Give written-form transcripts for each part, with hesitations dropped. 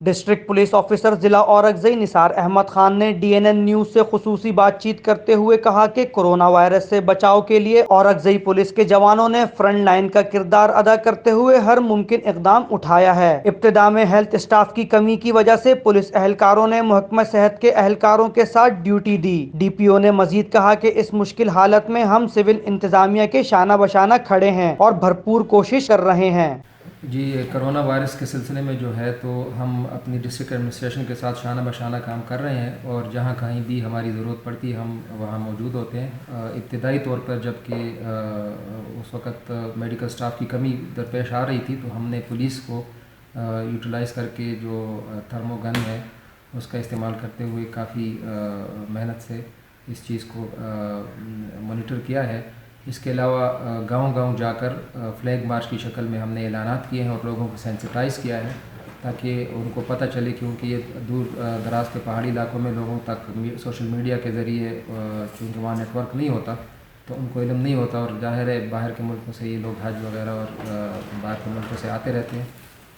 District police officer ضلع اورکزئی نثار احمد خان نے D N N news سے خصوصی بات چیت کرتے ہوئے کہا کہ کورونا وائرس سے بچاؤ کے لیے اورکزئی پولیس کے جوانوں نے فرنٹ لائن کا کردار ادا کرتے ہوئے ہر ممکن اقدام اٹھایا ہے۔ ابتدا میں ہیلتھ اسٹاف کی کمی کی وجہ سے پولیس اہلکاروں نے محکمہ صحت کے اہلکاروں کے ساتھ ڈیوٹی دی۔ ڈی پی او نے مزید کہا کہ اس مشکل حالت میں ہم سول انتظامیہ کے شانہ بشانہ کھڑے ہیں اور بھرپور کوشش کر رہے ہیں۔ جی، کرونا وائرس کے سلسلے میں جو ہے تو ہم اپنی ڈسٹرکٹ ایڈمنسٹریشن کے ساتھ شانہ بشانہ کام کر رہے ہیں اور جہاں کہیں بھی ہماری ضرورت پڑتی ہے ہم وہاں موجود ہوتے ہیں۔ ابتدائی طور پر جب کہ اس وقت میڈیکل سٹاف کی کمی درپیش آ رہی تھی تو ہم نے پولیس کو یوٹیلائز کر کے جو تھرمو گن ہے اس کا استعمال کرتے ہوئے کافی محنت سے اس چیز کو مانیٹر کیا ہے۔ اس کے علاوہ گاؤں گاؤں جا کر فلیگ مارچ کی شکل میں ہم نے اعلانات کیے ہیں اور لوگوں کو سینسٹائز کیا ہے تاکہ ان کو پتہ چلے، کیونکہ یہ دور دراز کے پہاڑی علاقوں میں لوگوں تک سوشل میڈیا کے ذریعے چونکہ وہاں نیٹ ورک نہیں ہوتا تو ان کو علم نہیں ہوتا، اور ظاہر ہے باہر کے ملکوں سے یہ لوگ حج وغیرہ اور باہر کے ملکوں سے آتے رہتے ہیں،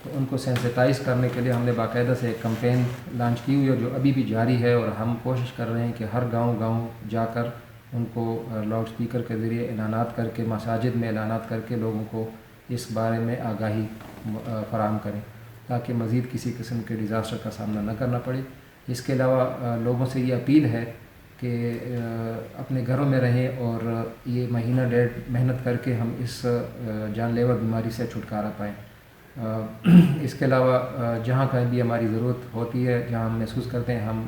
تو ان کو سینسٹائز کرنے کے لیے ہم نے باقاعدہ سے ایک کمپین لانچ کی ہوئی ہے جو ابھی بھی جاری ہے، اور ہم کوشش کر رہے ہیں کہ ہر گاؤں گاؤں جا کر ان کو لاؤڈ اسپیکر کے ذریعے اعلانات کر کے، مساجد میں اعلانات کر کے لوگوں کو اس بارے میں آگاہی فراہم کریں تاکہ مزید کسی قسم کے ڈیزاسٹر کا سامنا نہ کرنا پڑے۔ اس کے علاوہ لوگوں سے یہ اپیل ہے کہ اپنے گھروں میں رہیں اور یہ مہینہ ڈیڑھ محنت کر کے ہم اس جان لیوا بیماری سے چھٹکارا پائیں۔ اس کے علاوہ جہاں کہیں بھی ہماری ضرورت ہوتی ہے، جہاں ہم محسوس کرتے ہیں، ہم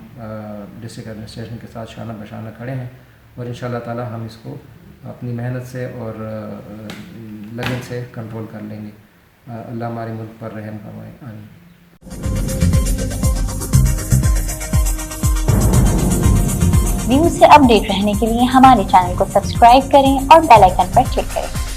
ڈسٹرکٹ ایڈمنسٹریشن کے ساتھ شانہ بشانہ کھڑے ہیں اور انشاءاللہ تعالی ہم اس کو اپنی محنت سے اور لگن سے کنٹرول کر لیں گے۔ اللہ ہمارے ملک پر رحم فرمائے، آمین۔ نیوز سے اپ ڈیٹ رہنے کے لیے ہمارے چینل کو سبسکرائب کریں اور بیل آئیکن پر کلک کریں۔